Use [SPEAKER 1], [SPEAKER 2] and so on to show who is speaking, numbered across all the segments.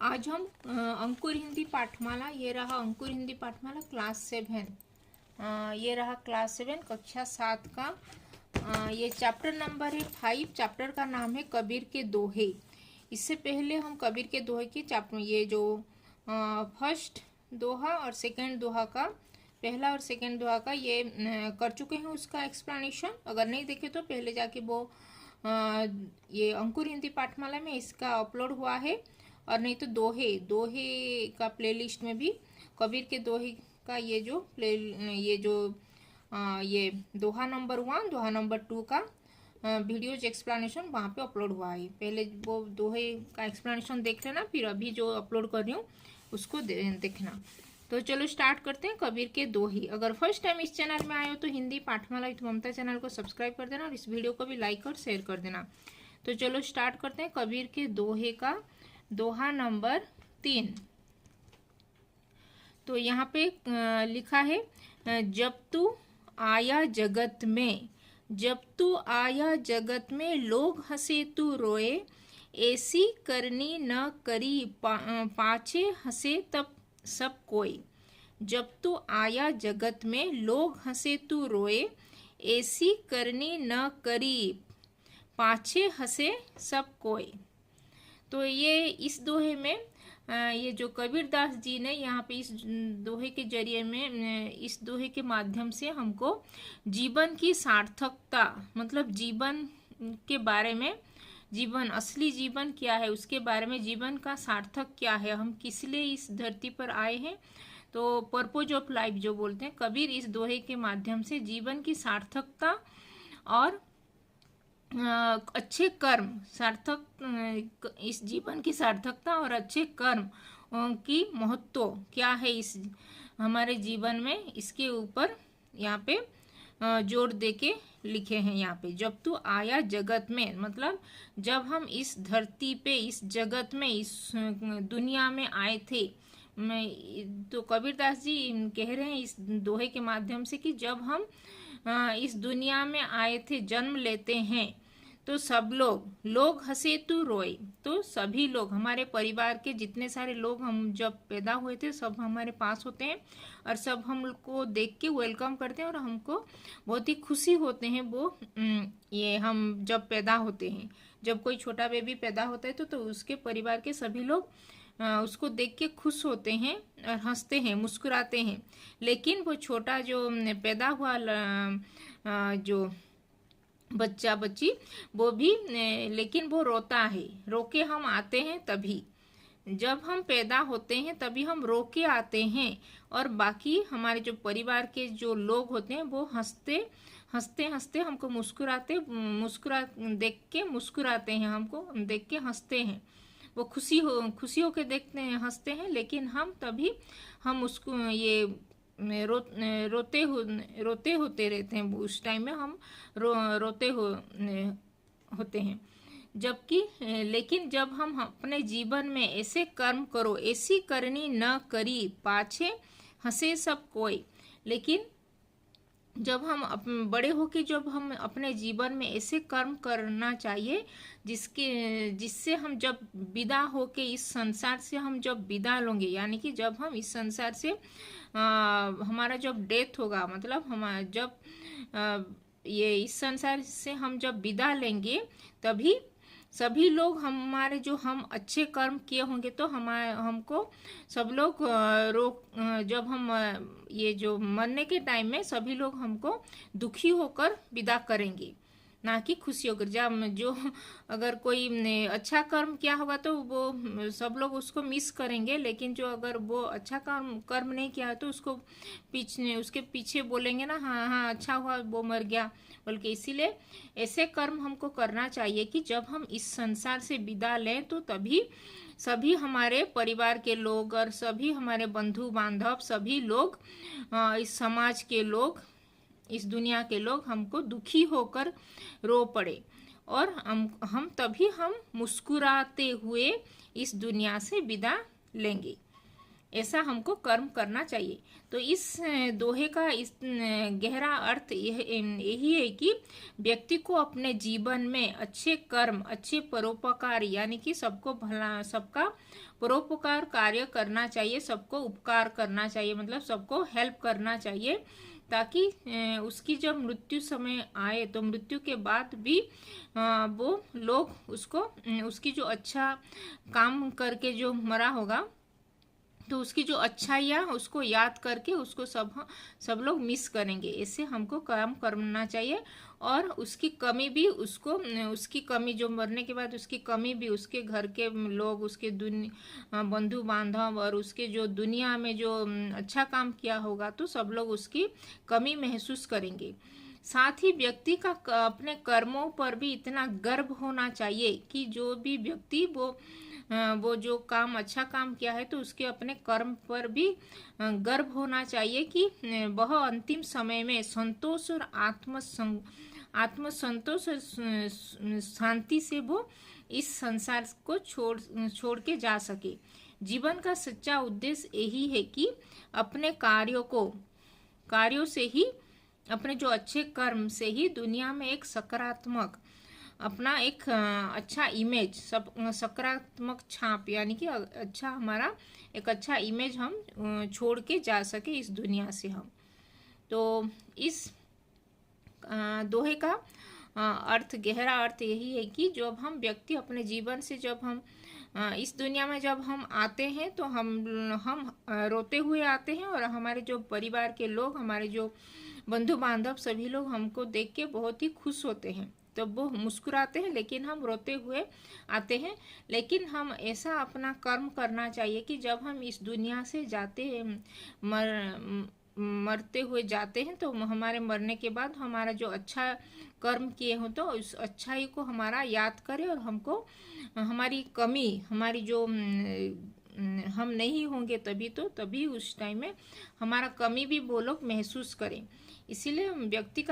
[SPEAKER 1] आज हम अंकुर हिंदी पाठमाला, ये रहा अंकुर हिंदी पाठमाला क्लास 7। ये रहा क्लास 7 कक्षा 7 का। ये चैप्टर नंबर है 5। चैप्टर का नाम है कबीर के दोहे। इससे पहले हम कबीर के दोहे की चैप्टर, ये जो फर्स्ट दोहा और सेकंड दोहा का, पहला और सेकंड दोहा का ये कर चुके हैं उसका एक्सप्लेनेशन। अगर नहीं देखे तो पहले जाके वो ये अंकुर हिंदी पाठमाला में इसका अपलोड हुआ है, और नहीं तो दोहे का प्लेलिस्ट में भी कबीर के दोहे का ये दोहा नंबर 1, दोहा नंबर 2 का वीडियोज एक्सप्लेनेशन वहाँ पे अपलोड हुआ है। पहले वो दोहे का एक्सप्लेनेशन देख लेना, फिर अभी जो अपलोड कर रही हूँ उसको देखना। तो चलो स्टार्ट करते हैं कबीर के दोहे। अगर फर्स्ट टाइम इस चैनल में आए हो तो हिंदी पाठमाला विद ममता चैनल को सब्सक्राइब कर देना और इस वीडियो को भी लाइक और शेयर कर देना। तो चलो स्टार्ट करते हैं कबीर के दोहे का दोहा नंबर 3। तो यहाँ पे लिखा है, जब तू आया जगत में, जब तू आया जगत में, लोग हंसे तू रोए, ऐसी करनी न करी पाछे हंसे तब सब कोई। जब तू आया जगत में, लोग हंसे तू रोए, ऐसी करनी न करी पाछे हंसे सब कोई। तो ये इस दोहे में ये जो कबीर दास जी ने यहाँ पे इस दोहे के जरिए में, इस दोहे के माध्यम से हमको जीवन की सार्थकता, मतलब जीवन के बारे में, जीवन असली जीवन क्या है उसके बारे में, जीवन का सार्थक क्या है, हम किस लिए इस धरती पर आए हैं, तो पर्पज ऑफ लाइफ जो बोलते हैं, कबीर इस दोहे के माध्यम से जीवन की सार्थकता और अच्छे कर्म, सार्थक इस जीवन की सार्थकता और अच्छे कर्म की महत्व क्या है इस हमारे जीवन में, इसके ऊपर यहाँ पे जोर दे के लिखे हैं। यहाँ पे जब तू आया जगत में, मतलब जब हम इस धरती पे, इस जगत में, इस दुनिया में आए थे, तो कबीरदास जी कह रहे हैं इस दोहे के माध्यम से कि जब हम इस दुनिया में आए थे, जन्म लेते हैं, तो सब लोग हंसे तू रोए। तो सभी लोग, हमारे परिवार के जितने सारे लोग हम जब पैदा हुए थे, सब हमारे पास होते हैं और सब हमको देख के वेलकम करते हैं और हमको बहुत ही खुशी होते हैं। वो ये हम जब पैदा होते हैं, जब कोई छोटा बेबी पैदा होता है तो उसके परिवार के सभी लोग उसको देख के खुश होते हैं और हंसते हैं, मुस्कुराते हैं। लेकिन वो छोटा जो पैदा हुआ जो बच्चा बच्ची, वो भी लेकिन वो रोता है, रो के हम आते हैं। तभी जब हम पैदा होते हैं तभी हम रो के आते हैं, और बाकी हमारे जो परिवार के जो लोग होते हैं वो हंसते हंसते हमको देख के मुस्कुराते हैं, हमको देख के हंसते हैं। वो खुशी होके देखते हैं, हंसते हैं, लेकिन हम तभी हम उसको ये रोते होते रहते हैं। उस टाइम में हम रोते होते हैं। जबकि लेकिन जब हम अपने जीवन में ऐसे कर्म करो, ऐसी करनी न करी पाछे हंसे सब कोई। लेकिन जब हम बड़े होके जब हम अपने जीवन में ऐसे कर्म करना चाहिए जिससे हम जब विदा होके इस संसार से हम जब विदा लेंगे, यानी कि जब हम इस संसार से हमारा जब डेथ होगा, मतलब हम जब ये इस संसार से हम जब विदा लेंगे, तभी सभी लोग हमारे जो हम अच्छे कर्म किए होंगे तो हमको सब लोग जब हम ये जो मरने के टाइम में सभी लोग हमको दुखी होकर विदा करेंगे, ना कि खुशी होकर। जब जो अगर कोई अच्छा कर्म किया होगा तो वो सब लोग उसको मिस करेंगे, लेकिन जो अगर वो अच्छा कर्म नहीं किया तो उसके पीछे बोलेंगे ना, हाँ अच्छा हुआ वो मर गया, बल्कि इसीलिए ऐसे कर्म हमको करना चाहिए कि जब हम इस संसार से विदा लें तो तभी सभी हमारे परिवार के लोग और सभी हमारे बंधु बांधव, सभी लोग, इस समाज के लोग, इस दुनिया के लोग हमको दुखी होकर रो पड़े, और हम तभी हम मुस्कुराते हुए इस दुनिया से विदा लेंगे। ऐसा हमको कर्म करना चाहिए। तो इस दोहे का इस गहरा अर्थ यही है कि व्यक्ति को अपने जीवन में अच्छे कर्म, अच्छे परोपकार, यानी कि सबको भला, सबका परोपकार कार्य करना चाहिए, सबको उपकार करना चाहिए, मतलब सबको हेल्प करना चाहिए, ताकि उसकी जब मृत्यु समय आए तो मृत्यु के बाद भी वो लोग उसको, उसकी जो अच्छा काम करके जो मरा होगा, तो उसकी जो अच्छाइयाँ उसको याद करके उसको सब लोग मिस करेंगे। ऐसे हमको काम करना चाहिए। और उसकी कमी भी उसको, उसकी कमी जो मरने के बाद उसकी कमी भी उसके घर के लोग, उसके बंधु बांधव और उसके जो दुनिया में जो अच्छा काम किया होगा, तो सब लोग उसकी कमी महसूस करेंगे। साथ ही व्यक्ति का अपने कर्मों पर भी इतना गर्व होना चाहिए कि जो भी व्यक्ति वो जो काम, अच्छा काम किया है, तो उसके अपने कर्म पर भी गर्व होना चाहिए कि वह अंतिम समय में संतोष और आत्मसंतोष और शांति से वो इस संसार को छोड़ के जा सके। जीवन का सच्चा उद्देश्य यही है कि अपने कार्यों से ही, अपने जो अच्छे कर्म से ही दुनिया में एक सकारात्मक, अपना एक अच्छा इमेज, सकारात्मक छाप, यानी कि अच्छा, हमारा एक अच्छा इमेज हम छोड़ के जा सके इस दुनिया से हम। तो इस दोहे का अर्थ, गहरा अर्थ यही है कि जब हम व्यक्ति अपने जीवन से, जब हम इस दुनिया में जब हम आते हैं, तो हम रोते हुए आते हैं, और हमारे जो परिवार के लोग, हमारे जो बंधु बांधव, सभी लोग हमको देख के बहुत ही खुश होते हैं, तो वो मुस्कुराते हैं, लेकिन हम रोते हुए आते हैं। लेकिन हम ऐसा अपना कर्म करना चाहिए कि जब हम इस दुनिया से मरते हुए जाते हैं, तो हमारे मरने के बाद हमारा जो अच्छा कर्म किए हो, तो उस अच्छाई को हमारा याद करें, और हमको हमारी कमी, हमारी जो हम नहीं होंगे तभी उस टाइम में हमारा कमी भी वो लोग महसूस करें। इसीलिए व्यक्ति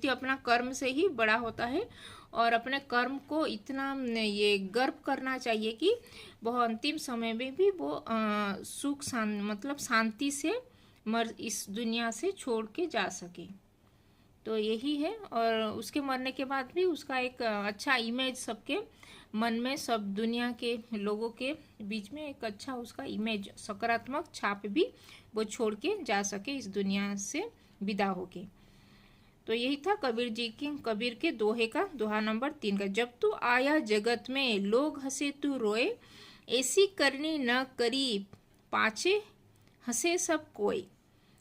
[SPEAKER 1] अपना कर्म से ही बड़ा होता है, और अपने कर्म को इतना ये गर्व करना चाहिए कि वह अंतिम समय में भी वो सुख मतलब शांति से इस दुनिया से छोड़ के जा सके। तो यही है। और उसके मरने के बाद भी उसका एक अच्छा इमेज सबके मन में, सब दुनिया के लोगों के बीच में एक अच्छा उसका इमेज, सकारात्मक छाप भी वो छोड़ के जा सके इस दुनिया से विदा होके। तो यही था कबीर के दोहे का, दोहा नंबर 3 का। जब तू आया जगत में लोग हंसे तू रोए, ऐसी करनी न करी पाछे हंसे सब कोई।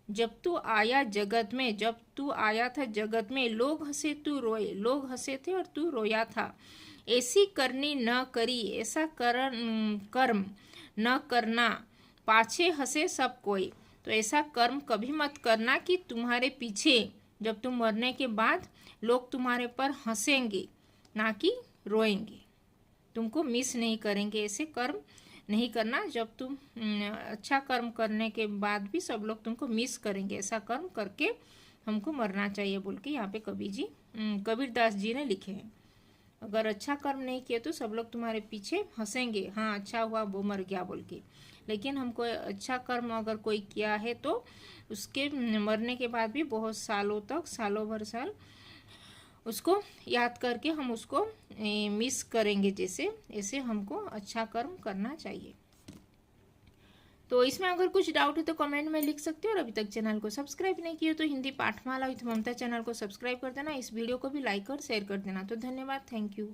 [SPEAKER 1] जब तू आया जगत में, जब तू आया था जगत में, लोग हंसे तू रोए, लोग हंसे थे और तू रोया था। ऐसी करनी न करी, ऐसा कर्म न करना, पाछे हंसे सब कोई। तो ऐसा कर्म कभी मत करना कि तुम्हारे पीछे, जब तुम मरने के बाद लोग तुम्हारे पर हंसेंगे, ना कि रोएंगे, तुमको मिस नहीं करेंगे। ऐसे कर्म नहीं करना। जब तुम अच्छा कर्म करने के बाद भी सब लोग तुमको मिस करेंगे, ऐसा कर्म करके हमको मरना चाहिए, बोल के यहाँ पे कबीरदास जी ने लिखे हैं। अगर अच्छा कर्म नहीं किए तो सब लोग तुम्हारे पीछे हंसेंगे, हाँ अच्छा हुआ वो मर गया बोल के। लेकिन हमको अच्छा कर्म अगर कोई किया है तो उसके मरने के बाद भी बहुत सालों तक, सालों भर साल उसको याद करके हम उसको मिस करेंगे, जैसे ऐसे हमको अच्छा कर्म करना चाहिए। तो इसमें अगर कुछ डाउट है तो कमेंट में लिख सकते हो। और अभी तक चैनल को सब्सक्राइब नहीं किया तो हिंदी पाठमाला विद ममता चैनल को सब्सक्राइब कर देना। इस वीडियो को भी लाइक और शेयर कर देना। तो धन्यवाद, थैंक यू।